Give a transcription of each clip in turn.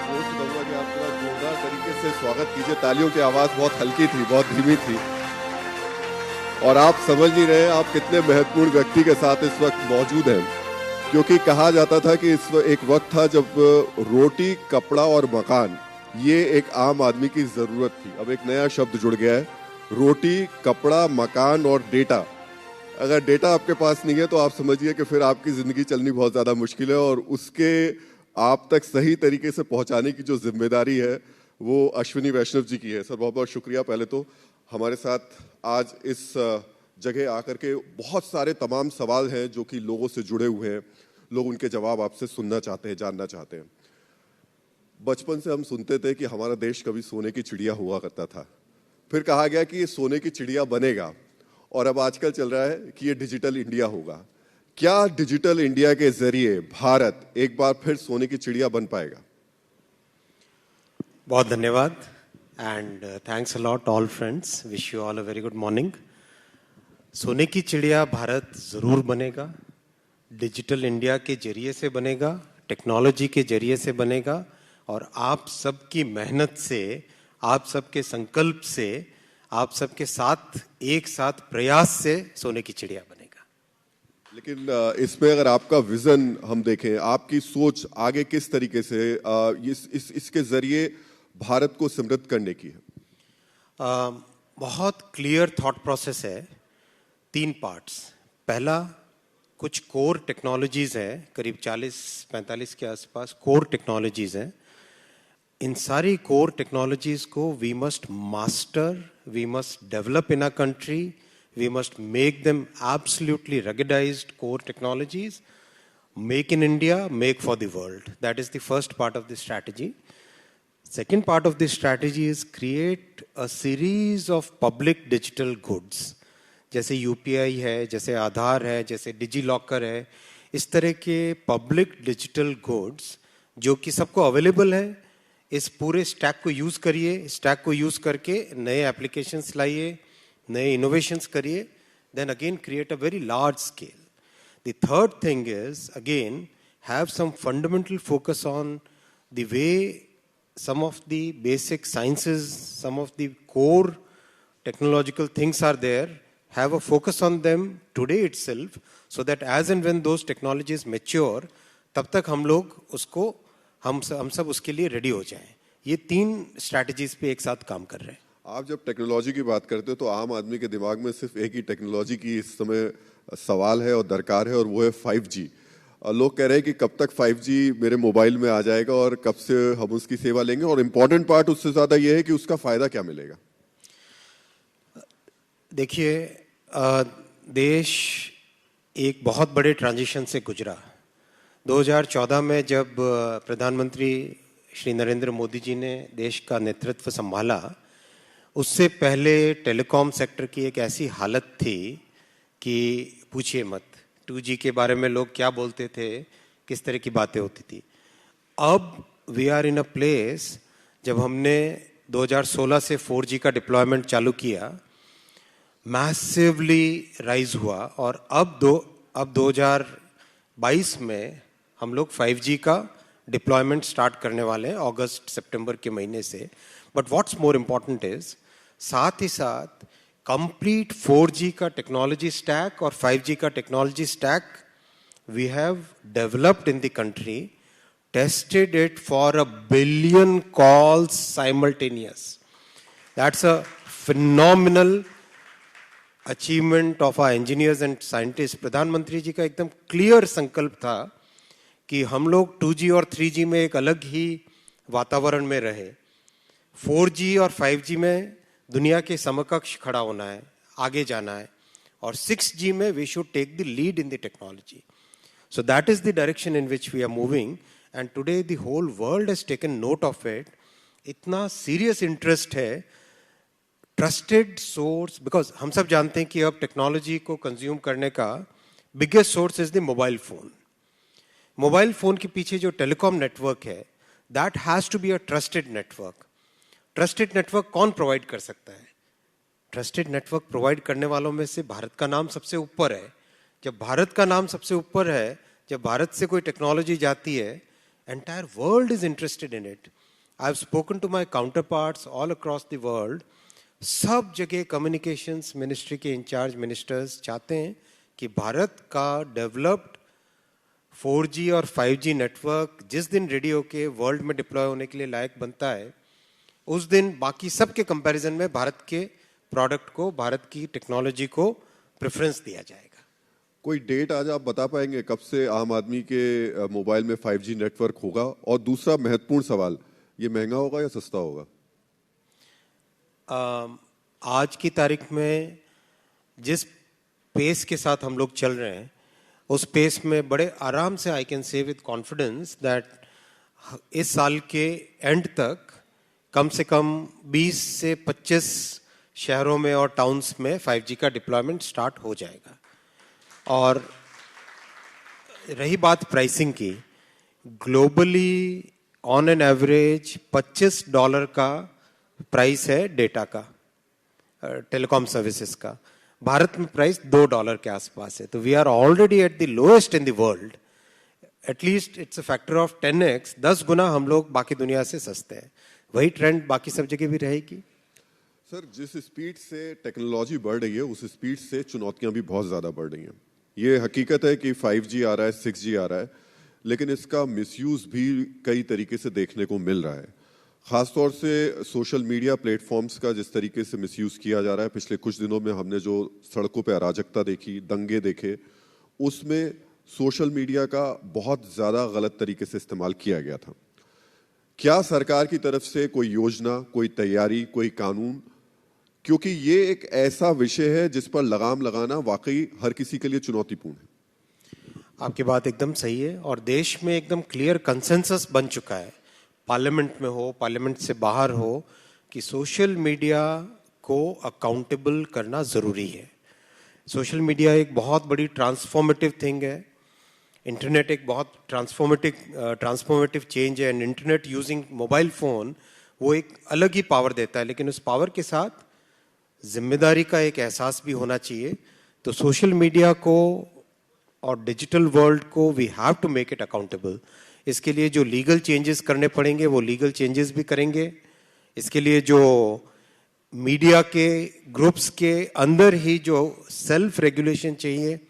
जोर से कहूंगा कि आप थोड़ा जोरदार तरीके से स्वागत कीजिए। तालियों की आवाज बहुत हल्की थी, बहुत धीमी थी, और आप समझ नहीं रहे आप कितने महत्वपूर्ण व्यक्ति के साथ इस वक्त मौजूद हैं। क्योंकि कहा जाता था कि एक वक्त था जब रोटी, कपड़ा और मकान ये एक आम आदमी की जरूरत थी। अब एक नया शब्द जुड़ गया है, रोटी, कपड़ा, मकान और डेटा। अगर डेटा आपके पास नहीं है तो आप समझिए कि फिर आपकी जिंदगी चलनी बहुत ज्यादा मुश्किल है, और उसके आप तक सही तरीके से पहुंचाने की जो जिम्मेदारी है वो अश्विनी वैष्णव जी की है। सर बहुत बहुत शुक्रिया पहले तो हमारे साथ आज इस जगह आकर के। बहुत सारे तमाम सवाल हैं जो कि लोगों से जुड़े हुए हैं, लोग उनके जवाब आपसे सुनना चाहते हैं, जानना चाहते हैं। बचपन से हम सुनते थे कि हमारा देश कभी सोने की चिड़िया हुआ करता था, फिर कहा गया कि ये सोने की चिड़िया बनेगा, और अब आजकल चल रहा है कि ये डिजिटल इंडिया होगा। क्या डिजिटल इंडिया के जरिए भारत एक बार फिर सोने की चिड़िया बन पाएगा? बहुत धन्यवाद and thanks a lot all friends, wish you all a very good morning. सोने की चिड़िया भारत जरूर बनेगा, डिजिटल इंडिया के जरिए से बनेगा, टेक्नोलॉजी के जरिए से बनेगा, और आप सबकी मेहनत से, आप सबके संकल्प से, आप सबके साथ एक साथ प्रयास से सोने की चिड़िया बनेगा। लेकिन इसमें अगर आपका विजन हम देखें, आपकी सोच आगे किस तरीके से इसके जरिए भारत को समृद्ध करने की है? बहुत क्लियर थॉट प्रोसेस है, 3 पार्ट्स। पहला, कुछ कोर टेक्नोलॉजीज है, करीब 40-45 के आसपास कोर टेक्नोलॉजीज हैं। इन सारी कोर टेक्नोलॉजीज को we must master, we must develop in a country, we must make them absolutely ruggedized core technologies, make in India, make for the world. That is the first part of the strategy. Second part of the strategy is create a series of public digital goods. जैसे UPI है, जैसे आधार है, जैसे DigiLocker है, इस तरह के public digital goods जो कि सबको अवेलेबल है। इस पूरे स्टैक को यूज करिए, स्टैक को यूज करके नए एप्लीकेशंस लाइए, नए इनोवेशंस करिए, then again create a very large scale. The third thing is, again, have some fundamental focus on the way some of the basic sciences, some of the core technological things are there, have a focus on them today itself, so that as and when those technologies mature, तब तक हम लोग उसको हम सब उसके लिए ready हो जाएं। ये 3 स्ट्रैटेजीज पे एक साथ काम कर रहे हैं। आप जब टेक्नोलॉजी की बात करते हो तो आम आदमी के दिमाग में सिर्फ एक ही टेक्नोलॉजी की इस समय सवाल है और दरकार है, और वो है 5G। लोग कह रहे हैं कि कब तक 5G मेरे मोबाइल में आ जाएगा और कब से हम उसकी सेवा लेंगे, और इम्पोर्टेंट पार्ट उससे ज्यादा ये है कि उसका फायदा क्या मिलेगा। देखिए, देश एक बहुत बड़े ट्रांजिशन से गुजरा। 2014 में जब प्रधानमंत्री श्री नरेंद्र मोदी जी ने देश का नेतृत्व संभाला, उससे पहले टेलीकॉम सेक्टर की एक ऐसी हालत थी कि पूछिए मत। 2G के बारे में लोग क्या बोलते थे, किस तरह की बातें होती थी। अब we are in a place, जब हमने 2016 से 4G का डिप्लॉयमेंट चालू किया, मैसिवली राइज हुआ, और अब 2022 में हम लोग 5G का डिप्लॉयमेंट स्टार्ट करने वाले हैं, अगस्त सितंबर के महीने से। But what's more important is, साथ ही साथ कंप्लीट 4G का टेक्नोलॉजी स्टैक और 5G का technology stack we have developed in the country, tested it for 1 billion calls simultaneous. That's a phenomenal achievement of our engineers and scientist. प्रधानमंत्री जी का एकदम clear संकल्प था कि हम लोग 2G और 3G में एक अलग ही वातावरण में रहे, 4G और 5G में दुनिया के समकक्ष खड़ा होना है, आगे जाना है, और 6G में we should take the lead in the technology. So that is the direction in which we are moving, and today the whole world has taken note of it. इतना सीरियस इंटरेस्ट है, trusted source, because हम सब जानते हैं कि अब technology को consume करने का biggest source is the mobile phone. Mobile phone के पीछे जो टेलीकॉम नेटवर्क है, that has to be a trusted network. Trusted network कौन प्रोवाइड कर सकता है? ट्रस्टेड नेटवर्क प्रोवाइड करने वालों में से भारत का नाम सबसे ऊपर है। जब भारत का नाम सबसे ऊपर है, जब भारत से कोई टेक्नोलॉजी जाती है, Entire world is interested in it. I've spoken to my counterparts all across the world. सब जगह कम्युनिकेशंस मिनिस्ट्री के इंचार्ज मिनिस्टर्स चाहते हैं कि भारत का डेवलप्ड 4G और 5G नेटवर्क जिस दिन रेडियो के वर्ल्ड में डिप्लॉय होने के लिए लायक बनता है, उस दिन बाकी सब के कंपैरिजन में भारत के प्रोडक्ट को, भारत की टेक्नोलॉजी को प्रेफरेंस दिया जाएगा। कोई डेट आज आप बता पाएंगे कब से आम आदमी के मोबाइल में 5G नेटवर्क होगा? और दूसरा महत्वपूर्ण सवाल, ये महंगा होगा या सस्ता होगा? आज की तारीख में जिस पेस के साथ हम लोग चल रहे हैं, उस पेस में बड़े आराम से I can say with confidence that इस साल के एंड तक कम से कम 20 से 25 शहरों में और टाउन्स में 5G का डिप्लॉयमेंट स्टार्ट हो जाएगा। और रही बात प्राइसिंग की, ग्लोबली ऑन एन एवरेज $25 का प्राइस है डेटा का, टेलीकॉम सर्विसेज का। भारत में प्राइस $2 के आसपास है, तो we are already at the lowest in the world. At least it's a factor of 10x, 10 गुना हम लोग बाकी दुनिया से सस्ते हैं। वही ट्रेंड बाकी सब जगह भी रहेगी। सर, जिस स्पीड से टेक्नोलॉजी बढ़ रही है उस स्पीड से चुनौतियां भी बहुत ज्यादा बढ़ रही हैं। ये हकीकत है कि 5G आ रहा है, 6G आ रहा है, लेकिन इसका मिसयूज भी कई तरीके से देखने को मिल रहा है। खासतौर से सोशल मीडिया प्लेटफॉर्म्स का जिस तरीके से मिसयूज किया जा रहा है, पिछले कुछ दिनों में हमने जो सड़कों पे अराजकता देखी, दंगे देखे, उसमें सोशल मीडिया का बहुत ज्यादा गलत तरीके से इस्तेमाल किया गया था। क्या सरकार की तरफ से कोई योजना, कोई तैयारी, कोई कानून, क्योंकि ये एक ऐसा विषय है जिस पर लगाम लगाना वाकई हर किसी के लिए चुनौतीपूर्ण है। आपकी बात एकदम सही है और देश में एकदम क्लियर कंसेंसस बन चुका है, पार्लियामेंट में हो, पार्लियामेंट से बाहर हो, कि सोशल मीडिया को अकाउंटेबल करना जरूरी है। सोशल मीडिया एक बहुत बड़ी ट्रांसफॉर्मेटिव थिंग है। इंटरनेट एक बहुत ट्रांसफॉर्मेटिव चेंज है। And internet using mobile phone वो एक अलग ही पावर देता है, लेकिन उस पावर के साथ जिम्मेदारी का एक एहसास भी होना चाहिए। तो सोशल मीडिया को और डिजिटल वर्ल्ड को we have to make it accountable. इसके लिए जो लीगल चेंजेस करने पड़ेंगे वो लीगल चेंजेस भी करेंगे। इसके लिए जो मीडिया के ग्रुप्स के अंदर ही जो सेल्फ रेगुलेशन चाहिए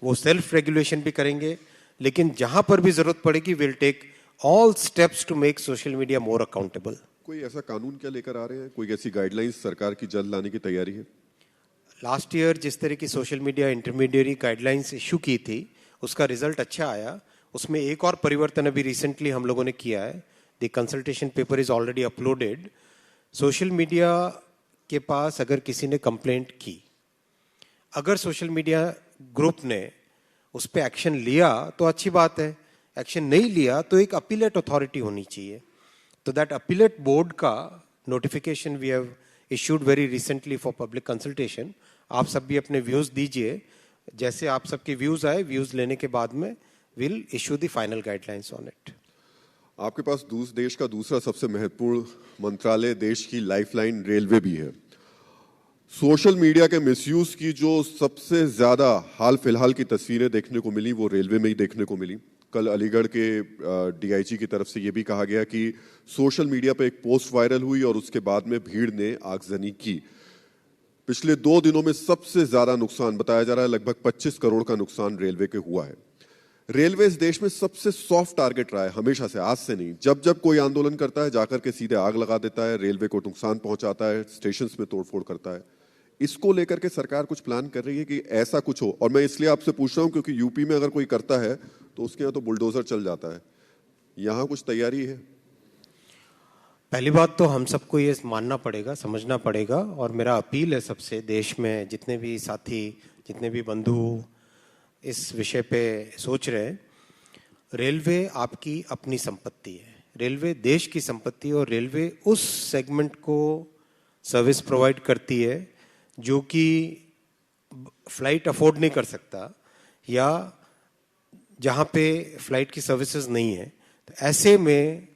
वो सेल्फ रेगुलेशन भी करेंगे। लेकिन जहां पर भी जरूरत पड़ेगी will take all steps to make social media more accountable. कोई ऐसा कानून क्या लेकर आ रहे हैं? कोई ऐसी गाइडलाइंस सरकार की जल्द लाने की तैयारी है? लास्ट ईयर जिस तरह की social media intermediary guidelines issue की थी उसका रिजल्ट अच्छा आया। उसमें एक और परिवर्तन अभी रिसेंटली हम लोगों ने किया है। The consultation paper is already uploaded. Social media के पास अगर किसी ने कंप्लेंट की, अगर सोशल मीडिया ग्रुप ने उस पर एक्शन लिया तो अच्छी बात है, एक्शन नहीं लिया तो एक अपीलेट अथॉरिटी होनी चाहिए। तो दैट अपीलेट बोर्ड का notification we have issued very recently for public consultation. आप सब भी अपने व्यूज दीजिए। जैसे आप सबके व्यूज आए, व्यूज लेने के बाद में will issue the final guidelines on it. आपके पास देश का दूसरा सबसे महत्वपूर्ण मंत्रालय, देश की लाइफलाइन रेलवे भी है। सोशल मीडिया के मिसयूज की जो सबसे ज्यादा हाल फिलहाल की तस्वीरें देखने को मिली वो रेलवे में ही देखने को मिली। कल अलीगढ़ के डीआईजी की तरफ से ये भी कहा गया कि सोशल मीडिया पे एक पोस्ट वायरल हुई और उसके बाद में भीड़ ने आगजनी की। पिछले 2 दिनों में सबसे ज्यादा नुकसान बताया जा रहा है, लगभग 25 करोड़ का नुकसान रेलवे के हुआ है। रेलवे इस देश में सबसे सॉफ्ट टारगेट रहा है हमेशा से, आज से नहीं। जब जब कोई आंदोलन करता है जाकर के सीधे आग लगा देता है, रेलवे को नुकसान पहुंचाता है, स्टेशन में तोड़फोड़ करता है। इसको लेकर के सरकार कुछ प्लान कर रही है कि ऐसा कुछ हो? और मैं इसलिए आपसे पूछ रहा हूं क्योंकि यूपी में अगर कोई करता है तो उसके यहाँ तो बुलडोजर चल जाता है। यहाँ कुछ तैयारी है? पहली बात तो हम सबको ये मानना पड़ेगा, समझना पड़ेगा, और मेरा अपील है सबसे, देश में जितने भी साथी, जितने भी बंधु इस विषय पे सोच रहे हैं, रेलवे आपकी अपनी संपत्ति है। रेलवे देश की संपत्ति है और रेलवे उस सेगमेंट को सर्विस प्रोवाइड करती है जो कि फ्लाइट अफोर्ड नहीं कर सकता या जहाँ पे फ्लाइट की सर्विसेज नहीं है। तो ऐसे में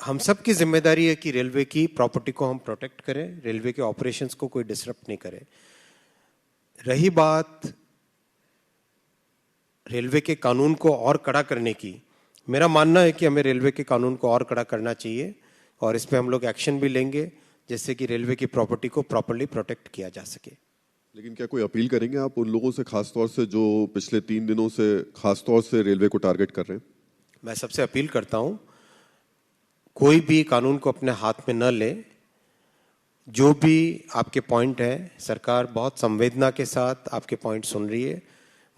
हम सब की जिम्मेदारी है कि रेलवे की प्रॉपर्टी को हम प्रोटेक्ट करें, रेलवे के ऑपरेशंस को कोई डिसरप्ट नहीं करे। रही बात रेलवे के कानून को और कड़ा करने की, मेरा मानना है कि हमें रेलवे के कानून को और कड़ा करना चाहिए और इस पे हम लोग एक्शन भी लेंगे, जिससे कि रेलवे की प्रॉपर्टी को प्रॉपर्ली प्रोटेक्ट किया जा सके। लेकिन क्या कोई अपील करेंगे आप उन लोगों से, खासतौर से जो पिछले 3 दिनों से खासतौर से रेलवे को टारगेट कर रहे हैं? मैं सबसे अपील करता हूं, कोई भी कानून को अपने हाथ में न ले। जो भी आपके पॉइंट है, सरकार बहुत संवेदना के साथ आपके पॉइंट सुन रही है।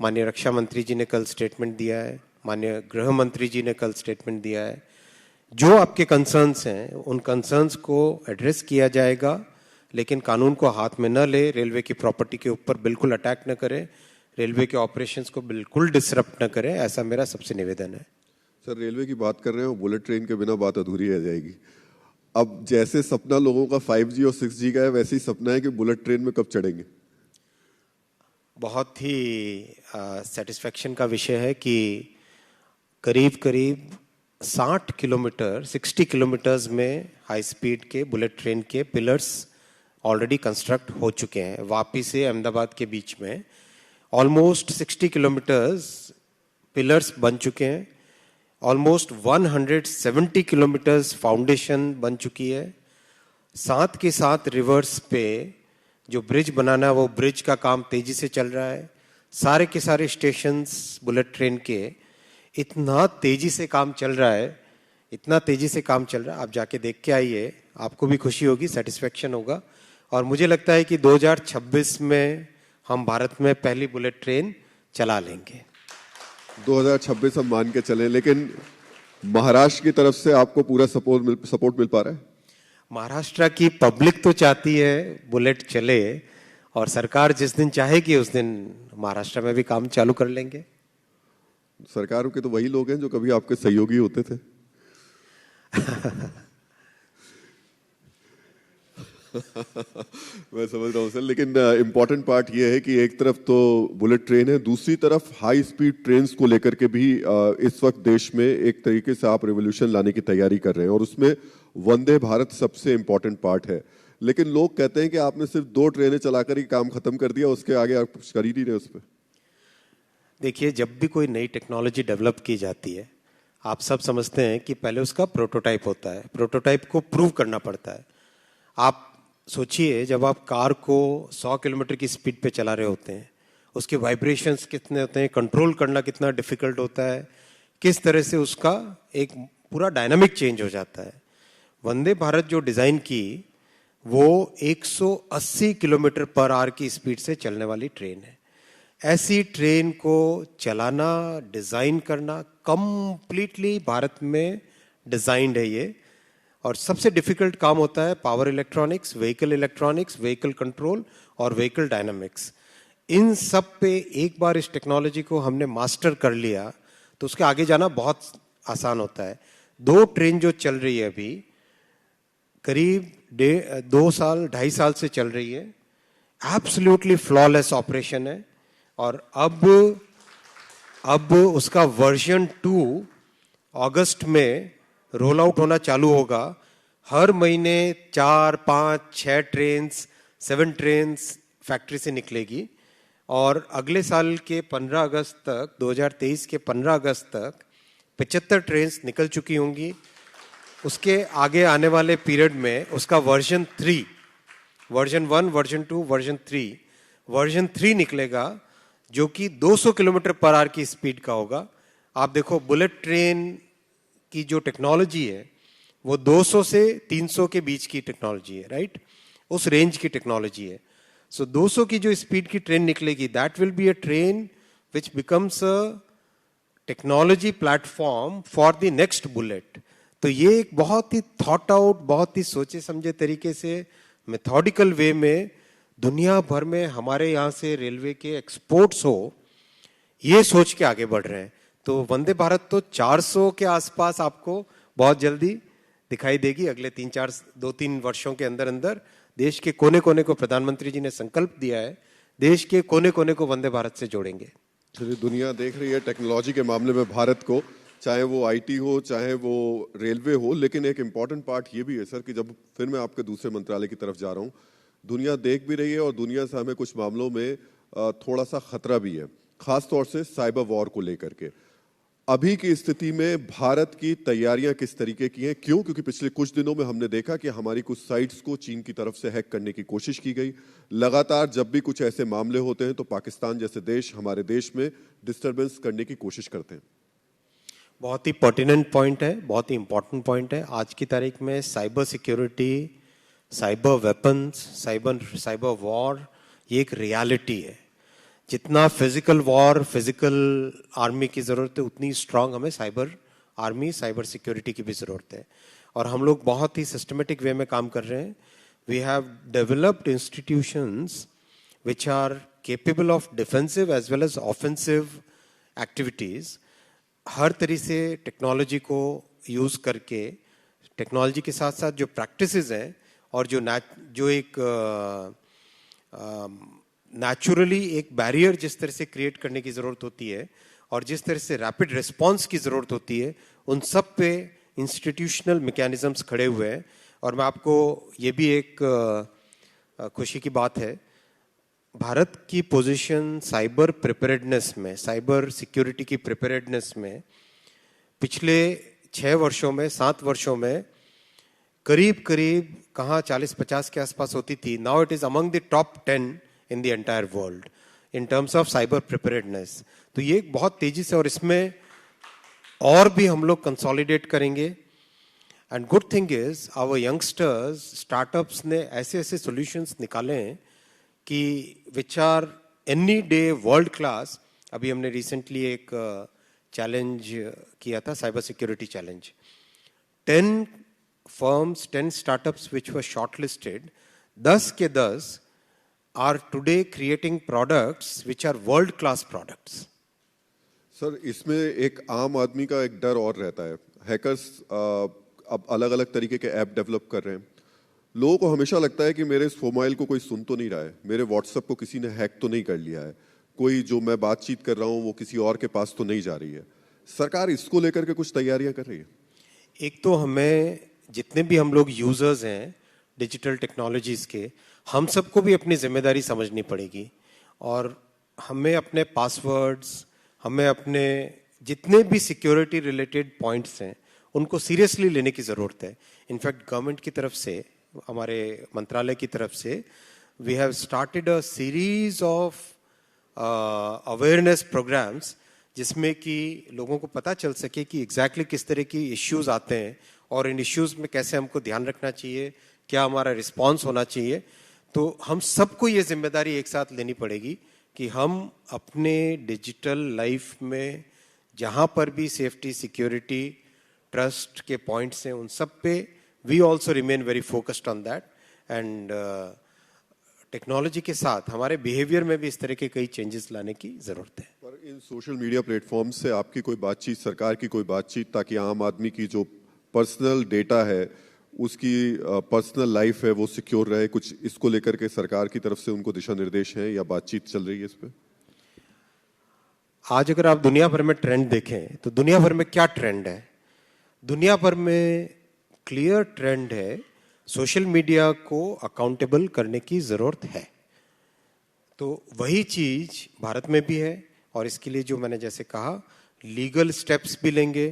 माननीय रक्षा मंत्री जी ने कल स्टेटमेंट दिया है, माननीय गृह मंत्री जी ने कल स्टेटमेंट दिया है। जो आपके कंसर्न्स हैं, उन कंसर्न्स को एड्रेस किया जाएगा, लेकिन कानून को हाथ में न ले, रेलवे की प्रॉपर्टी के ऊपर बिल्कुल अटैक न करें, रेलवे के ऑपरेशंस को बिल्कुल डिसरप्ट न करें, ऐसा मेरा सबसे निवेदन है। सर, रेलवे की बात कर रहे हैं, बुलेट ट्रेन के बिना बात अधूरी रह जाएगी। अब जैसे सपना लोगों का 5G और 6G का है, वैसे ही सपना है कि बुलेट ट्रेन में कब चढ़ेंगे? बहुत ही सेटिस्फेक्शन का विषय है कि करीब करीब 60 किलोमीटर 60 किलोमीटर्स में हाई स्पीड के बुलेट ट्रेन के पिलर्स ऑलरेडी कंस्ट्रक्ट हो चुके हैं। वापी से अहमदाबाद के बीच में ऑलमोस्ट 60 किलोमीटर्स पिलर्स बन चुके हैं। ऑलमोस्ट 170 किलोमीटर्स फाउंडेशन बन चुकी है। साथ के साथ रिवर्स पे जो ब्रिज बनाना है, वो ब्रिज का काम तेजी से चल रहा है। सारे के सारे स्टेशंस बुलेट ट्रेन के इतना तेजी से काम चल रहा है, इतना तेजी से काम चल रहा है, आप जाके देख के आइए, आपको भी खुशी होगी, सेटिस्फेक्शन होगा। और मुझे लगता है कि 2026 में हम भारत में पहली बुलेट ट्रेन चला लेंगे। 2026 हम मान के चलें, लेकिन महाराष्ट्र की तरफ से आपको पूरा सपोर्ट मिल पा रहा है? महाराष्ट्र की पब्लिक तो चाहती है बुलेट चले, और सरकार जिस दिन चाहेगी उस दिन महाराष्ट्र में भी काम चालू कर लेंगे। सरकार के तो वही लोग हैं जो कभी आपके सहयोगी होते थे। मैं समझ रहा हूँ सर, लेकिन इम्पोर्टेंट पार्ट ये है कि एक तरफ तो बुलेट ट्रेन है, दूसरी तरफ हाई स्पीड ट्रेन्स को लेकर के भी इस वक्त देश में एक तरीके से आप रिवोल्यूशन लाने की तैयारी कर रहे हैं, और उसमें वंदे भारत सबसे इम्पोर्टेंट पार्ट है। लेकिन लोग कहते हैं कि आपने सिर्फ 2 ट्रेनें चलाकर ही काम खत्म कर दिया, उसके आगे आप कुछ कर ही नहीं रहे उस पर। देखिए, जब भी कोई नई टेक्नोलॉजी डेवलप की जाती है, आप सब समझते हैं कि पहले उसका प्रोटोटाइप होता है, प्रोटोटाइप को प्रूव करना पड़ता है। आप सोचिए, जब आप कार को 100 किलोमीटर की स्पीड पे चला रहे होते हैं, उसके वाइब्रेशंस कितने होते हैं, कंट्रोल करना कितना डिफिकल्ट होता है, किस तरह से उसका एक पूरा डायनामिक चेंज हो जाता है। वंदे भारत जो डिजाइन की, वो 180 किलोमीटर पर आवर की स्पीड से चलने वाली ट्रेन है। ऐसी ट्रेन को चलाना, डिजाइन करना कंप्लीटली भारत में डिजाइंड है ये। और सबसे डिफिकल्ट काम होता है पावर इलेक्ट्रॉनिक्स, व्हीकल कंट्रोल और व्हीकल डायनामिक्स। इन सब पे एक बार इस टेक्नोलॉजी को हमने मास्टर कर लिया तो उसके आगे जाना बहुत आसान होता है। 2 ट्रेन जो चल रही है अभी, करीब 2.5 साल से चल रही है, एब्सोल्युटली फ्लॉलेस ऑपरेशन है। और अब उसका वर्जन 2 अगस्त में रोल आउट होना चालू होगा। हर महीने 4, 5, 6 ट्रेन्स, 7 ट्रेन्स फैक्ट्री से निकलेगी, और अगले साल के 15 अगस्त तक, 2023 के 15 अगस्त तक 75 ट्रेन्स निकल चुकी होंगी। उसके आगे आने वाले पीरियड में उसका वर्जन 3, वर्जन 1, वर्जन 2, वर्जन 3 निकलेगा, जो कि 200 किलोमीटर पर आवर की स्पीड का होगा। आप देखो, बुलेट ट्रेन की जो टेक्नोलॉजी है वो 200 से 300 के बीच की टेक्नोलॉजी है, राइट? उस रेंज की टेक्नोलॉजी है। सो 200 की जो स्पीड की ट्रेन निकलेगी, that will be a train which becomes a technology platform for the next bullet. तो ये एक बहुत ही थॉट आउट, बहुत ही सोचे समझे तरीके से, मेथोडिकल वे में दुनिया भर में हमारे यहाँ से रेलवे के एक्सपोर्ट्स हो, ये सोच के आगे बढ़ रहे हैं। तो वंदे भारत तो 400 के आसपास आपको बहुत जल्दी दिखाई देगी। अगले 2-3 वर्षों के अंदर अंदर देश के कोने कोने को, प्रधानमंत्री जी ने संकल्प दिया है, देश के कोने कोने को वंदे भारत से जोड़ेंगे। चलिए, दुनिया देख रही है टेक्नोलॉजी के मामले में भारत को, चाहे वो आईटी हो, चाहे वो रेलवे हो। लेकिन एक इम्पॉर्टेंट पार्ट ये भी है सर कि जब फिर मैं आपके दूसरे मंत्रालय की तरफ जा रहा हूँ, दुनिया देख भी रही है और दुनिया से हमें कुछ मामलों में थोड़ा सा खतरा भी है, खास तौर से साइबर वॉर को लेकर के। अभी की स्थिति में भारत की तैयारियां किस तरीके की हैं? क्यों? क्योंकि पिछले कुछ दिनों में हमने देखा कि हमारी कुछ साइट्स को चीन की तरफ से हैक करने की कोशिश की गई। लगातार जब भी कुछ ऐसे मामले होते हैं तो पाकिस्तान जैसे देश हमारे देश में डिस्टरबेंस करने की कोशिश करते हैं। बहुत ही पर्टिनेंट पॉइंट है, बहुत ही इंपॉर्टेंट पॉइंट है। आज की तारीख में cyber security, cyber weapons, cyber war ये एक रियलिटी है। जितना फिजिकल वॉर, फिजिकल आर्मी की जरूरत है, उतनी स्ट्रांग हमें साइबर आर्मी, साइबर सिक्योरिटी की भी जरूरत है। और हम लोग बहुत ही सिस्टमेटिक वे में काम कर रहे हैं। We have developed institutions which are capable of defensive as well as offensive activities. हर तरह से टेक्नोलॉजी को यूज करके, टेक्नोलॉजी के साथ साथ जो प्रैक्टिसेस हैं और जो एक नेचुरली एक बैरियर जिस तरह से क्रिएट करने की जरूरत होती है और जिस तरह से रैपिड रिस्पांस की जरूरत होती है, उन सब पे इंस्टीट्यूशनल मैकेनिज्म्स खड़े हुए हैं। और मैं आपको ये भी एक खुशी की बात है, भारत की पोजीशन साइबर प्रिपेयर्डनेस में, साइबर सिक्योरिटी की प्रिपेयर्डनेस में पिछले 6 वर्षों में, 7 वर्षों में करीब करीब कहाँ 40-50 के आसपास होती थी। Now it is among the top 10 in the entire world in terms of cyber preparedness. तो ये बहुत तेजी से, और इसमें और भी हम लोग कंसोलिडेट करेंगे। And good thing is our youngsters, startups ने ऐसे ऐसे सॉल्यूशंस निकाले हैं कि which are any day world class. अभी हमने रिसेंटली एक चैलेंज किया था, cyber security challenge. 10 firms, 10 startups which were shortlisted, 10 के 10 are today creating products which are world class products. Sir, इसमें एक आम आदमी का एक डर और रहता है। हैकर्स अब अलग अलग तरीके के ऐप डेवलप कर रहे हैं। लोगों को हमेशा लगता है कि मेरे इस मोबाइल को कोई सुन तो नहीं रहा है, मेरे व्हाट्सएप को किसी ने हैक तो नहीं कर लिया है, कोई जो मैं बातचीत कर रहा हूँ वो किसी और के पास तो नहीं जा रही है। सरकार इसको लेकर के कुछ तैयारियां कर रही है? एक तो हमें, जितने भी हम लोग यूजर्स हैं डिजिटल टेक्नोलॉजीज के, हम सबको भी अपनी जिम्मेदारी समझनी पड़ेगी। और हमें अपने पासवर्ड्स, हमें अपने जितने भी सिक्योरिटी रिलेटेड पॉइंट्स हैं उनको सीरियसली लेने की ज़रूरत है। इनफैक्ट गवर्नमेंट की तरफ से, हमारे मंत्रालय की तरफ से, we have started a series of awareness programmes जिसमें कि लोगों को पता चल सके कि एग्जैक्टली किस तरह की इश्यूज आते हैं और इन इश्यूज में कैसे हमको ध्यान रखना चाहिए, क्या हमारा रिस्पांस होना चाहिए। तो हम सबको ये जिम्मेदारी एक साथ लेनी पड़ेगी कि हम अपने डिजिटल लाइफ में जहां पर भी सेफ्टी, सिक्योरिटी, ट्रस्ट के पॉइंट्स हैं, उन सब पे we also remain very focused on that. And technology के साथ हमारे बिहेवियर में भी इस तरह के कई चेंजेस लाने की जरूरत है। पर इन सोशल मीडिया प्लेटफॉर्म से आपकी कोई बातचीत, सरकार की कोई बातचीत, ताकि आम आदमी की जो पर्सनल डेटा है, उसकी पर्सनल लाइफ है, वो सिक्योर रहे, कुछ इसको लेकर के सरकार की तरफ से उनको दिशा निर्देश हैं या बातचीत चल रही है इस पे? आज अगर आप दुनिया भर में ट्रेंड देखें तो दुनिया भर में क्या ट्रेंड है? दुनिया भर में क्लियर ट्रेंड है, सोशल मीडिया को अकाउंटेबल करने की जरूरत है। तो वही चीज भारत में भी है और इसके लिए जो मैंने जैसे कहा, लीगल स्टेप्स भी लेंगे।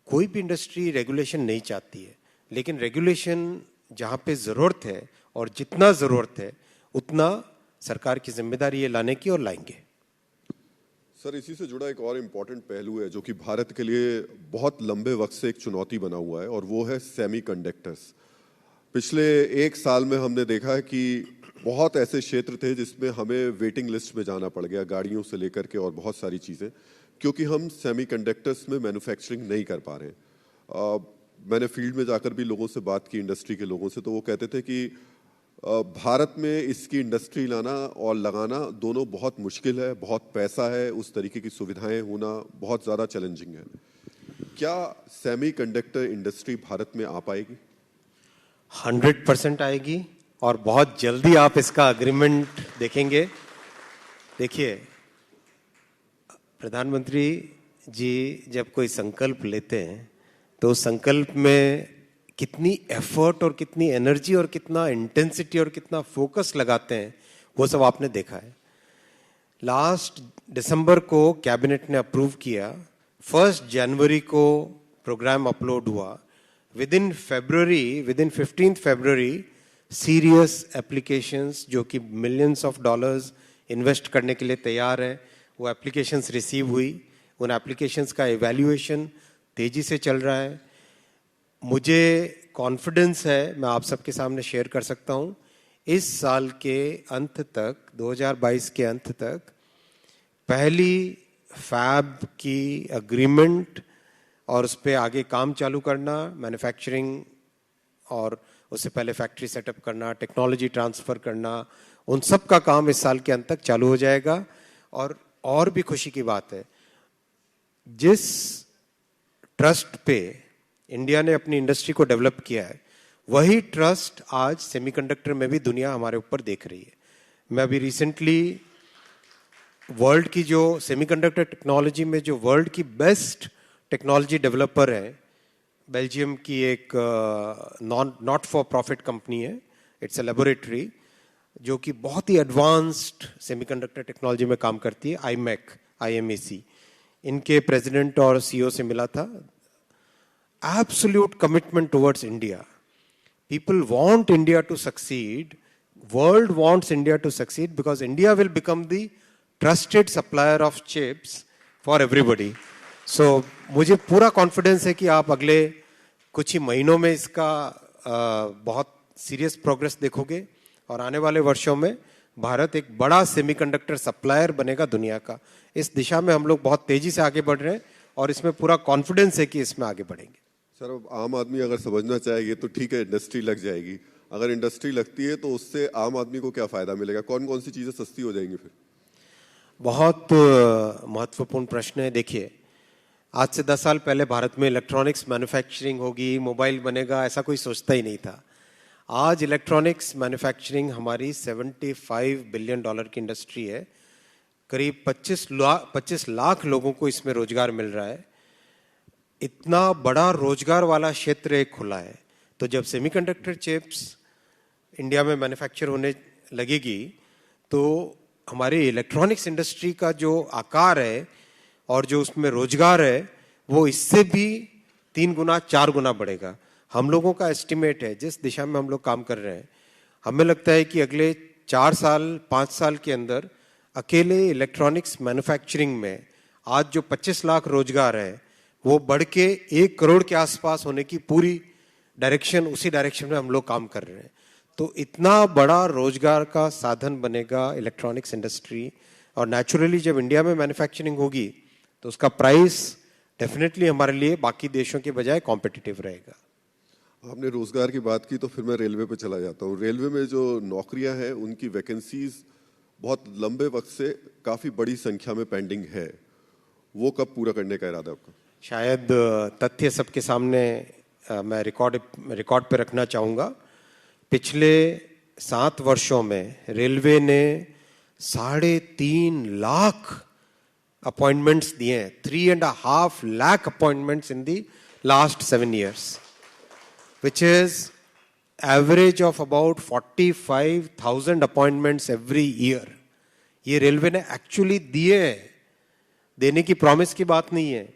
कोई भी इंडस्ट्री रेगुलेशन नहीं चाहती है, लेकिन रेगुलेशन जहां पे जरूरत है और जितना जरूरत है उतना सरकार की जिम्मेदारी है लाने की, और लाएंगे। सर, इसी से जुड़ा एक और इम्पोर्टेंट पहलू है जो कि भारत के लिए बहुत लंबे वक्त से एक चुनौती बना हुआ है, और वो है सेमीकंडक्टर्स। पिछले 1 साल में हमने देखा है कि बहुत ऐसे क्षेत्र थे जिसमें हमें वेटिंग लिस्ट में जाना पड़ गया, गाड़ियों से लेकर के और बहुत सारी चीज़ें, क्योंकि हम सेमीकंडक्टर्स में मैन्युफैक्चरिंग नहीं कर पा रहे। मैंने फील्ड में जाकर भी लोगों से बात की, इंडस्ट्री के लोगों से, तो वो कहते थे कि भारत में इसकी इंडस्ट्री लाना और लगाना दोनों बहुत मुश्किल है, बहुत पैसा है, उस तरीके की सुविधाएं होना बहुत ज़्यादा चैलेंजिंग है। क्या सेमीकंडक्टर इंडस्ट्री भारत में आ पाएगी? 100% आएगी, और बहुत जल्दी आप इसका अग्रीमेंट देखेंगे। देखिए, प्रधानमंत्री जी जब कोई संकल्प लेते हैं तो उस संकल्प में कितनी एफर्ट और कितनी एनर्जी और कितना इंटेंसिटी और कितना फोकस लगाते हैं, वो सब आपने देखा है। लास्ट दिसंबर को कैबिनेट ने अप्रूव किया 1 जनवरी को प्रोग्राम अपलोड हुआ, with in 15 February serious applications जो कि मिलियंस ऑफ डॉलर्स इन्वेस्ट करने के लिए तैयार है, वो एप्लीकेशंस रिसीव हुई। उन एप्लीकेशंस का इवैल्यूएशन तेजी से चल रहा है। मुझे कॉन्फिडेंस है, मैं आप सबके सामने शेयर कर सकता हूँ, इस साल के अंत तक, 2022 के अंत तक, पहली फैब की अग्रीमेंट और उस पर आगे काम चालू करना, मैन्युफैक्चरिंग और उससे पहले फैक्ट्री सेटअप करना, टेक्नोलॉजी ट्रांसफर करना, उन सब का काम इस साल के अंत तक चालू हो जाएगा। और भी खुशी की बात है, जिस ट्रस्ट पे इंडिया ने अपनी इंडस्ट्री को डेवलप किया है, वही ट्रस्ट आज सेमीकंडक्टर में भी दुनिया हमारे ऊपर देख रही है। मैं अभी रिसेंटली वर्ल्ड की जो सेमीकंडक्टर टेक्नोलॉजी में जो वर्ल्ड की बेस्ट टेक्नोलॉजी डेवलपर है, बेल्जियम की एक नॉट फॉर प्रॉफिट कंपनी है, इट्स अ लेबोरेटरी जो कि बहुत ही एडवांस्ड सेमीकंडक्टर टेक्नोलॉजी में काम करती है, IMEC। इनके प्रेसिडेंट और CEO से मिला था। Absolute commitment towards India. People want India to succeed. World wants India to succeed because India will become the trusted supplier of chips for everybody. So मुझे पूरा कॉन्फिडेंस है कि आप अगले कुछ ही महीनों में इसका बहुत सीरियस प्रोग्रेस देखोगे और आने वाले वर्षों में भारत एक बड़ा सेमीकंडक्टर सप्लायर बनेगा दुनिया का। इस दिशा में हम लोग बहुत तेजी से आगे बढ़ रहे हैं और इसमें पूरा कॉन्फिडेंस है कि इसमें आगे बढ़ेंगे। सर, अब आम आदमी अगर समझना चाहे, ये तो ठीक है इंडस्ट्री लग जाएगी, अगर इंडस्ट्री लगती है तो उससे आम आदमी को क्या फायदा मिलेगा? कौन कौन सी चीजें सस्ती हो जाएंगी फिर? बहुत महत्वपूर्ण प्रश्न है। देखिए, आज से 10 साल पहले भारत में इलेक्ट्रॉनिक्स मैन्युफैक्चरिंग होगी, मोबाइल बनेगा, ऐसा कोई सोचता ही नहीं था। आज इलेक्ट्रॉनिक्स मैन्युफैक्चरिंग हमारी $75 बिलियन की इंडस्ट्री है। करीब 25 लाख लोगों को इसमें रोजगार मिल रहा है। इतना बड़ा रोजगार वाला क्षेत्र एक खुला है, तो जब सेमीकंडक्टर चिप्स इंडिया में मैन्युफैक्चर होने लगेगी तो हमारी इलेक्ट्रॉनिक्स इंडस्ट्री का जो आकार है और जो उसमें रोजगार है वो इससे भी 3 गुना 4 गुना बढ़ेगा। हम लोगों का एस्टिमेट है, जिस दिशा में हम लोग काम कर रहे हैं, हमें लगता है कि अगले 4 साल 5 साल के अंदर अकेले इलेक्ट्रॉनिक्स मैन्युफैक्चरिंग में आज जो 25 लाख रोजगार है वो बढ़ के 1 करोड़ के आसपास होने की पूरी डायरेक्शन, उसी डायरेक्शन में हम लोग काम कर रहे हैं। तो इतना बड़ा रोजगार का साधन बनेगा इलेक्ट्रॉनिक्स इंडस्ट्री, और नेचुरली जब इंडिया में मैन्युफैक्चरिंग होगी तो उसका प्राइस डेफिनेटली हमारे लिए बाकी देशों के बजाय कॉम्पिटिटिव रहेगा। आपने रोजगार की बात की तो फिर मैं रेलवे पे चला जाता हूँ। रेलवे में जो नौकरियां हैं उनकी वैकेंसीज बहुत लंबे वक्त से काफी बड़ी संख्या में पेंडिंग है, वो कब पूरा करने का इरादा आपका? शायद तथ्य सबके सामने मैं रिकॉर्ड पे रखना चाहूँगा। पिछले 7 वर्षों में रेलवे ने 3.5 लाख अपॉइंटमेंट्स दिए हैं, 3.5 lakh appointments in the last 7 years, which is average of about 45,000 appointments every year. ये रेलवे ने एक्चुअली दिए हैं, देने की प्रॉमिस की बात नहीं है,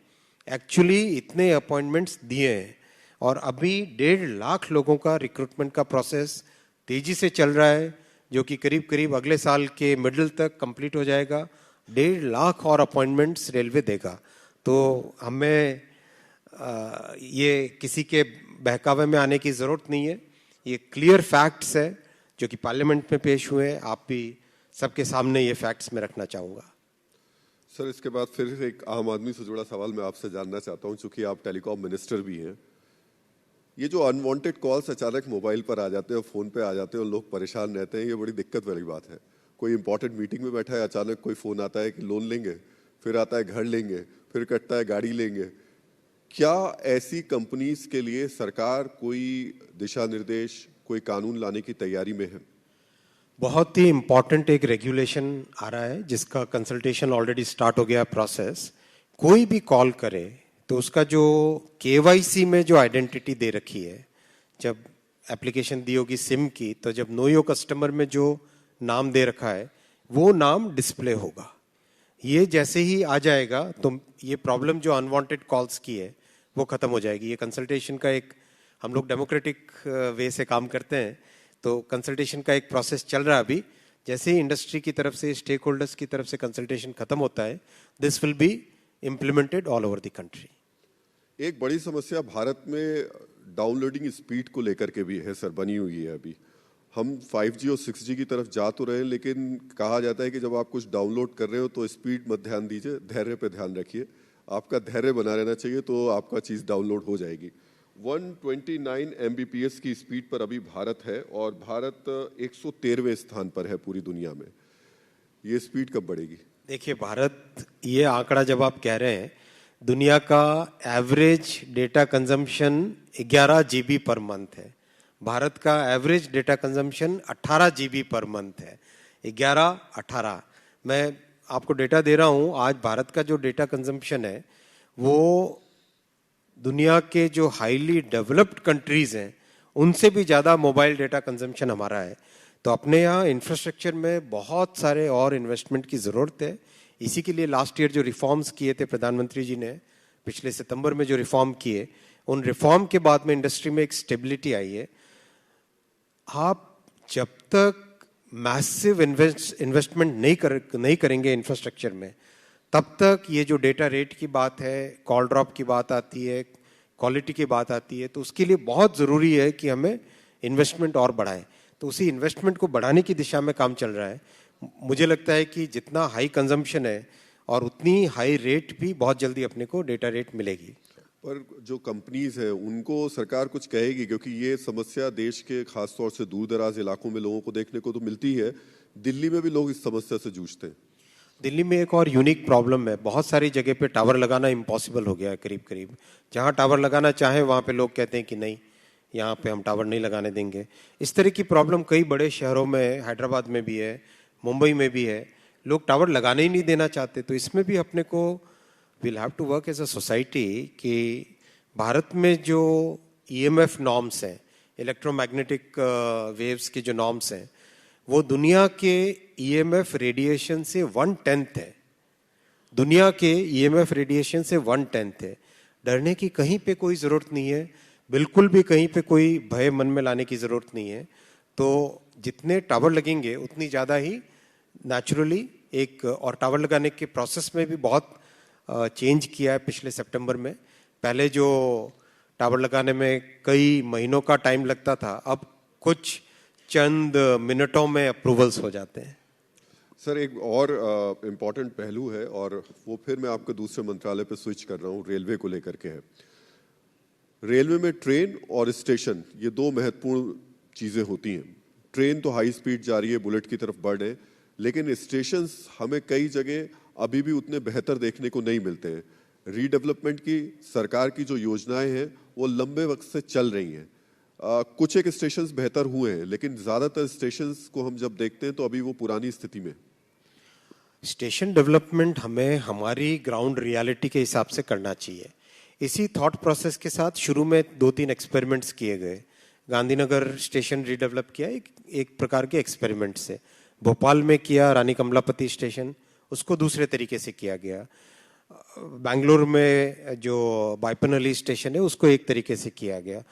एक्चुअली इतने अपॉइंटमेंट्स दिए हैं। और अभी 1.5 लाख लोगों का रिक्रूटमेंट का प्रोसेस तेजी से चल रहा है, जो कि करीब करीब अगले साल के मिडिल तक कंप्लीट हो जाएगा। 1.5 लाख और अपॉइंटमेंट्स रेलवे देगा। तो हमें ये किसी के बहकावे में आने की जरूरत नहीं है, ये क्लियर फैक्ट्स है जो कि पार्लियामेंट में पेश हुए हैं। आप भी सबके सामने ये फैक्ट्स में रखना चाहूँगा। सर, इसके बाद फिर एक आम आदमी से जुड़ा सवाल मैं आपसे जानना चाहता हूं, चूंकि आप टेलीकॉम मिनिस्टर भी हैं। ये जो अनवांटेड कॉल्स अचानक मोबाइल पर आ जाते हैं और फोन पे आ जाते हैं और लोग परेशान रहते हैं, ये बड़ी दिक्कत वाली बात है। कोई इंपॉर्टेंट मीटिंग में बैठा है, अचानक कोई फोन आता है कि लोन लेंगे, फिर आता है घर लेंगे, फिर कटता है गाड़ी लेंगे। क्या ऐसी कंपनीज के लिए सरकार कोई दिशा निर्देश, कोई कानून लाने की तैयारी में है? बहुत ही इम्पॉर्टेंट एक रेगुलेशन आ रहा है जिसका कंसल्टेशन ऑलरेडी स्टार्ट हो गया प्रोसेस। कोई भी कॉल करे तो उसका जो KYC में जो आइडेंटिटी दे रखी है, जब एप्लीकेशन दी होगी सिम की, तो जब नो योर कस्टमर में जो नाम दे रखा है वो नाम डिस्प्ले होगा। ये जैसे ही आ जाएगा तो ये प्रॉब्लम जो अनवांटेड कॉल्स की है वो खत्म हो जाएगी। ये कंसल्टेशन का एक, हम लोग डेमोक्रेटिक वे से काम करते हैं, तो कंसल्टेशन का एक प्रोसेस चल रहा है अभी। जैसे ही इंडस्ट्री की तरफ से, स्टेक होल्डर्स की तरफ से कंसल्टेशन खत्म होता है, this will be implemented all over the country. एक बड़ी समस्या भारत में डाउनलोडिंग स्पीड को लेकर के भी है सर, बनी हुई है अभी। हम 5G और 6G की तरफ जा तो रहे हैं, लेकिन कहा जाता है कि जब आप कुछ डाउनलोड कर रहे हो तो स्पीड मत ध्यान दीजिए, धैर्य पे ध्यान रखिए। आपका धैर्य बना रहना चाहिए तो आपका चीज़ डाउनलोड हो जाएगी। 129 Mbps की स्पीड पर अभी भारत है और भारत 113वें स्थान पर है पूरी दुनिया में। ये स्पीड कब बढ़ेगी? देखिए भारत, ये आंकड़ा जब आप कह रहे हैं, दुनिया का average data consumption 11 GB per month है। भारत का average data consumption 18 GB per month है। 11-18, मैं आपको डेटा दे रहा हूं। आज भारत का जो डेटा कंजम्पशन है वो दुनिया के जो हाईली डेवलप्ड कंट्रीज हैं उनसे भी ज़्यादा मोबाइल डेटा कंजम्पशन हमारा है। तो अपने यहाँ इंफ्रास्ट्रक्चर में बहुत सारे और इन्वेस्टमेंट की ज़रूरत है। इसी के लिए लास्ट ईयर जो रिफॉर्म्स किए थे प्रधानमंत्री जी ने, पिछले सितंबर में जो रिफॉर्म किए, उन रिफॉर्म के बाद में इंडस्ट्री में एक स्टेबिलिटी आई है। आप जब तक मैसिव इन्वेस्टमेंट नहीं करेंगे इंफ्रास्ट्रक्चर में, तब तक ये जो डेटा रेट की बात है, कॉल ड्रॉप की बात आती है, क्वालिटी की बात आती है, तो उसके लिए बहुत ज़रूरी है कि हमें इन्वेस्टमेंट और बढ़ाएं। तो उसी इन्वेस्टमेंट को बढ़ाने की दिशा में काम चल रहा है। मुझे लगता है कि जितना हाई कंजम्पशन है और उतनी हाई रेट भी बहुत जल्दी अपने को डेटा रेट मिलेगी। पर जो कंपनीज है उनको सरकार कुछ कहेगी, क्योंकि ये समस्या देश के खासतौर से दूर दराज इलाकों में लोगों को देखने को तो मिलती है। दिल्ली में भी लोग इस समस्या से जूझते हैं। दिल्ली में एक और यूनिक प्रॉब्लम है, बहुत सारी जगह पे टावर लगाना इम्पॉसिबल हो गया है। करीब करीब जहाँ टावर लगाना चाहे वहाँ पे लोग कहते हैं कि नहीं, यहाँ पे हम टावर नहीं लगाने देंगे। इस तरह की प्रॉब्लम कई बड़े शहरों में, हैदराबाद में भी है, मुंबई में भी है। लोग टावर लगाने ही नहीं देना चाहते। तो इसमें भी अपने को will have to work as a society कि भारत में जो EMF नॉर्म्स हैं, इलेक्ट्रोमैग्नेटिक वेव्स की जो नॉर्म्स हैं, वो दुनिया के EMF रेडिएशन से 1/10 है। दुनिया के EMF रेडिएशन से 1/10 है। डरने की कहीं पे कोई ज़रूरत नहीं है, बिल्कुल भी कहीं पे कोई भय मन में लाने की ज़रूरत नहीं है। तो जितने टावर लगेंगे उतनी ज़्यादा ही नेचुरली एक, और टावर लगाने के प्रोसेस में भी बहुत चेंज किया है पिछले सितंबर में। पहले जो टावर लगाने में कई महीनों का टाइम लगता था, अब कुछ चंद मिनटों में अप्रूवल्स हो जाते हैं। सर एक और इम्पॉर्टेंट पहलू है, और वो फिर मैं आपके दूसरे मंत्रालय पे स्विच कर रहा हूँ, रेलवे को लेकर के है। रेलवे में ट्रेन और स्टेशन, ये दो महत्वपूर्ण चीज़ें होती हैं। ट्रेन तो हाई स्पीड जा रही है, बुलेट की तरफ बढ़ रहे, लेकिन स्टेशंस हमें कई जगह अभी भी उतने बेहतर देखने को नहीं मिलते हैं। रीडेवलपमेंट की सरकार की जो योजनाएं हैं वो लंबे वक्त से चल रही हैं। कुछ एक स्टेशंस बेहतर हुए हैं, लेकिन ज़्यादातर स्टेशंस को हम जब देखते हैं तो अभी वो पुरानी स्थिति में। स्टेशन डेवलपमेंट हमें हमारी ग्राउंड रियलिटी के हिसाब से करना चाहिए। इसी थॉट प्रोसेस के साथ शुरू में 2-3 एक्सपेरिमेंट्स किए गए। गांधीनगर स्टेशन रीडेवलप किया एक प्रकार के एक्सपेरिमेंट से। भोपाल में किया रानी कमलापति स्टेशन, उसको दूसरे तरीके से किया गया। बेंगलुरु में जो बाइपनली स्टेशन है उसको एक तरीके से किया गया।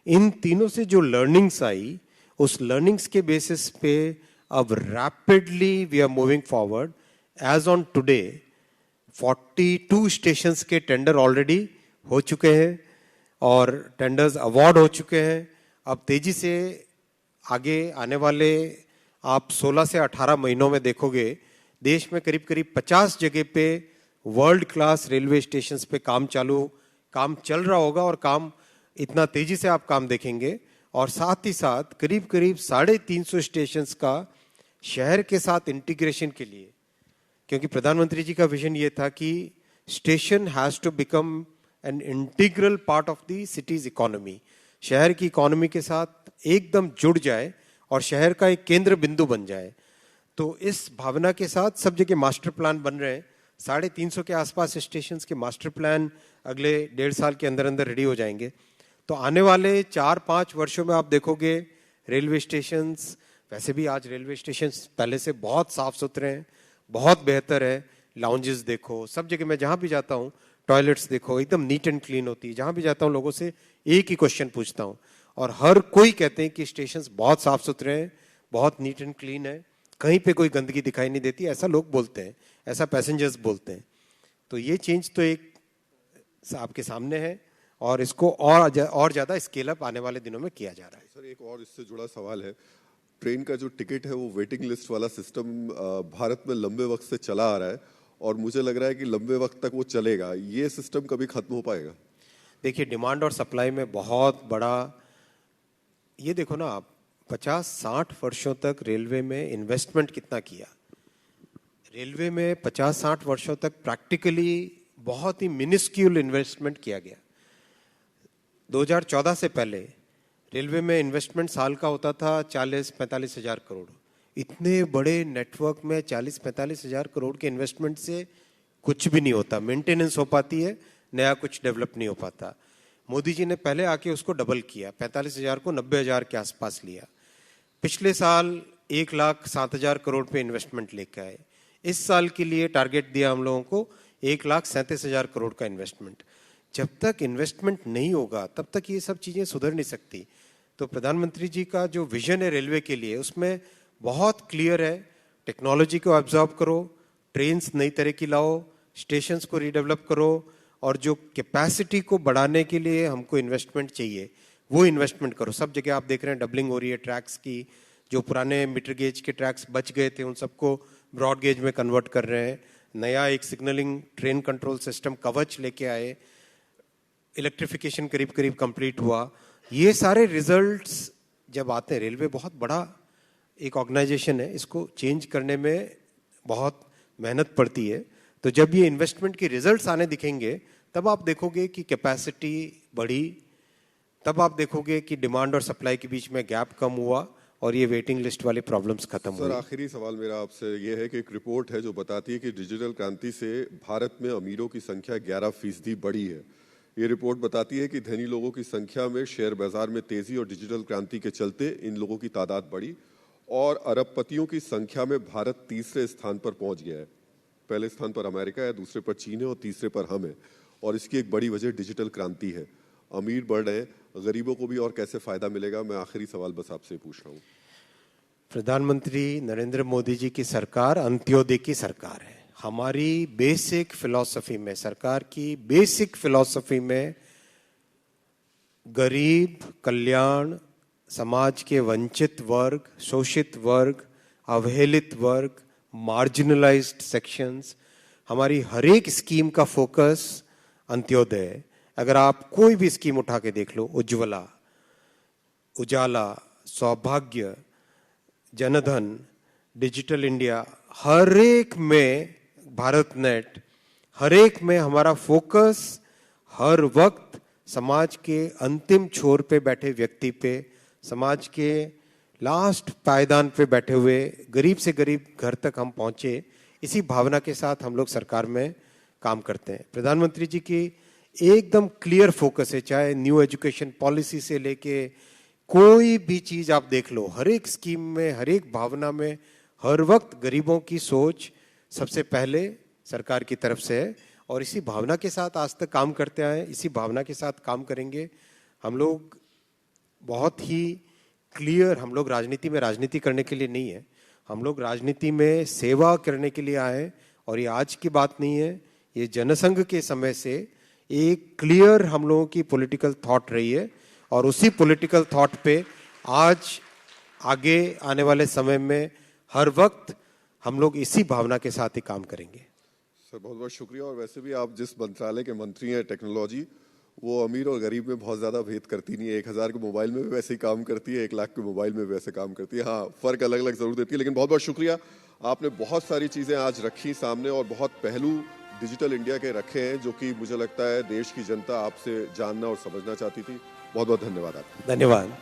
इन तीनों से जो लर्निंग्स आई, उस लर्निंग्स के बेसिस पे अब rapidly we are moving forward. As on today 42 stations के टेंडर ऑलरेडी हो चुके हैं और टेंडर्स अवार्ड हो चुके हैं। अब तेजी से आगे आने वाले आप 16 से 18 महीनों में देखोगे देश में करीब करीब 50 जगह पे वर्ल्ड क्लास रेलवे स्टेशंस पे काम चल रहा होगा, और काम इतना तेजी से आप काम देखेंगे। और साथ ही साथ करीब करीब 350 स्टेशंस का शहर के साथ इंटीग्रेशन के लिए, क्योंकि प्रधानमंत्री जी का विजन ये था कि station has to become an integral part of the city's economy. शहर की इकोनॉमी के साथ एकदम जुड़ जाए और शहर का एक केंद्र बिंदु बन जाए। तो इस भावना के साथ सब जगह मास्टर प्लान बन रहे हैं। 350 के आसपास स्टेशंस के मास्टर प्लान अगले 1.5 साल के अंदर अंदर रेडी हो जाएंगे। तो आने वाले 4-5 वर्षों में आप देखोगे रेलवे स्टेशंस, वैसे भी आज रेलवे स्टेशंस पहले से बहुत साफ सुथरे हैं, बहुत बेहतर है, लाउंजेस देखो, सब जगह मैं जहां भी जाता हूं टॉयलेट्स देखो, एकदम नीट एंड क्लीन होती है। जहां भी जाता हूं लोगों से एक ही क्वेश्चन पूछता हूं और हर कोई कहते हैं कि स्टेशंस बहुत साफ सुथरे हैं, बहुत नीट एंड क्लीन है, कहीं पे कोई गंदगी दिखाई नहीं देती, ऐसा लोग बोलते हैं, ऐसा पैसेंजर्स बोलते हैं। तो ये चेंज तो एक आपके सामने है और इसको और ज्यादा स्केल अप आने वाले दिनों में किया जा रहा है। सर एक और इससे जुड़ा सवाल है, ट्रेन का जो टिकट है वो वेटिंग लिस्ट वाला सिस्टम भारत में लंबे वक्त से चला आ रहा है और मुझे लग रहा है कि लंबे वक्त तक वो चलेगा, ये सिस्टम कभी खत्म हो पाएगा? देखिए डिमांड और सप्लाई में बहुत बड़ा, ये देखो ना आप 50-60 वर्षों तक रेलवे में इन्वेस्टमेंट कितना किया। रेलवे में 50-60 वर्षों तक प्रैक्टिकली बहुत ही मिनिस्क्यूल इन्वेस्टमेंट किया गया। 2014 से पहले रेलवे में इन्वेस्टमेंट साल का होता था 40-45 हजार करोड़। इतने बड़े नेटवर्क में 40-45 हजार करोड़ के इन्वेस्टमेंट से कुछ भी नहीं होता, मेंटेनेंस हो पाती है, नया कुछ डेवलप नहीं हो पाता। मोदी जी ने पहले आके उसको डबल किया, 45 हजार को 90 हजार के आसपास लिया। पिछले साल 1,07,000 करोड़ पे इन्वेस्टमेंट लेके आए। इस साल के लिए टारगेट दिया हम लोगों को 1,37,000 करोड़ का इन्वेस्टमेंट। जब तक इन्वेस्टमेंट नहीं होगा तब तक ये सब चीजें सुधर नहीं सकती। तो प्रधानमंत्री जी का जो विजन है रेलवे के लिए उसमें बहुत क्लियर है, टेक्नोलॉजी को ऑब्जॉर्व करो, ट्रेन्स नई तरह की लाओ, स्टेशंस को रीडेवलप करो और जो कैपेसिटी को बढ़ाने के लिए हमको इन्वेस्टमेंट चाहिए वो इन्वेस्टमेंट करो। सब जगह आप देख रहे हैं डबलिंग हो रही है ट्रैक्स की, जो पुराने मीटर गेज के ट्रैक्स बच गए थे उन सबको ब्रॉड गेज में कन्वर्ट कर रहे हैं। नया एक सिग्नलिंग ट्रेन कंट्रोल सिस्टम कवच लेके आए, इलेक्ट्रिफिकेशन करीब करीब कंप्लीट हुआ। ये सारे रिजल्ट्स जब आते हैं, रेलवे बहुत बड़ा एक ऑर्गेनाइजेशन है, इसको चेंज करने में बहुत मेहनत पड़ती है। तो जब ये इन्वेस्टमेंट के रिजल्ट्स आने दिखेंगे तब आप देखोगे कि कैपेसिटी बढ़ी, तब आप देखोगे कि डिमांड और सप्लाई के बीच में गैप कम हुआ और ये वेटिंग लिस्ट वाले प्रॉब्लम्स खत्म हुए। सर आखिरी सवाल मेरा आपसे ये है कि एक रिपोर्ट है जो बताती है कि डिजिटल क्रांति से भारत में अमीरों की संख्या 11% बढ़ी है। ये रिपोर्ट बताती है कि धनी लोगों की संख्या में शेयर बाजार में तेजी और डिजिटल क्रांति के चलते इन लोगों की तादाद बढ़ी और अरबपतियों की संख्या में भारत तीसरे स्थान पर पहुंच गया है। पहले स्थान पर अमेरिका है, दूसरे पर चीन है और तीसरे पर हम है। और इसकी एक बड़ी वजह डिजिटल क्रांति है। अमीर बढ़ रहे हैं, गरीबों को भी और कैसे फायदा मिलेगा? मैं आखिरी सवाल बस आपसे पूछ रहा हूँ। प्रधानमंत्री नरेंद्र मोदी जी की सरकार अंत्योदय की सरकार है। हमारी बेसिक फिलॉसफी में, सरकार की बेसिक फिलॉसफी में गरीब कल्याण, समाज के वंचित वर्ग, शोषित वर्ग, अवहेलित वर्ग, मार्जिनलाइज्ड सेक्शंस, हमारी हर एक स्कीम का फोकस अंत्योदय है। अगर आप कोई भी स्कीम उठा के देख लो, उज्ज्वला, उजाला, सौभाग्य, जनधन, डिजिटल इंडिया, हर एक में भारत नेट, हर एक में हमारा फोकस हर वक्त समाज के अंतिम छोर पे बैठे व्यक्ति पे, समाज के लास्ट पायदान पे बैठे हुए गरीब से गरीब घर तक हम पहुंचे, इसी भावना के साथ हम लोग सरकार में काम करते हैं। प्रधानमंत्री जी की एकदम क्लियर फोकस है, चाहे न्यू एजुकेशन पॉलिसी से लेके कोई भी चीज आप देख लो, हर एक स्कीम में, हर एक भावना में हर वक्त गरीबों की सोच सबसे पहले सरकार की तरफ से है और इसी भावना के साथ आज तक काम करते आए, इसी भावना के साथ काम करेंगे। हम लोग बहुत ही क्लियर, हम लोग राजनीति में राजनीति करने के लिए नहीं है, हम लोग राजनीति में सेवा करने के लिए आए और ये आज की बात नहीं है, ये जनसंघ के समय से एक क्लियर हम लोगों की पॉलिटिकल थॉट रही है और उसी पॉलिटिकल थॉट पे आज आगे आने वाले समय में हर वक्त हम लोग इसी भावना के साथ ही काम करेंगे। सर बहुत बहुत शुक्रिया। और वैसे भी आप जिस मंत्रालय के मंत्री हैं टेक्नोलॉजी, वो अमीर और गरीब में बहुत ज़्यादा भेद करती नहीं है। 1000 के मोबाइल में भी वैसे ही काम करती है, 1 लाख के मोबाइल में भी वैसे काम करती है। हाँ, फ़र्क अलग अलग ज़रूर देती है, लेकिन बहुत बहुत शुक्रिया। आपने बहुत सारी चीज़ें आज रखी सामने और बहुत पहलू डिजिटल इंडिया के रखे हैं जो कि मुझे लगता है देश की जनता आपसे जानना और समझना चाहती थी। बहुत बहुत धन्यवाद आपका। धन्यवाद।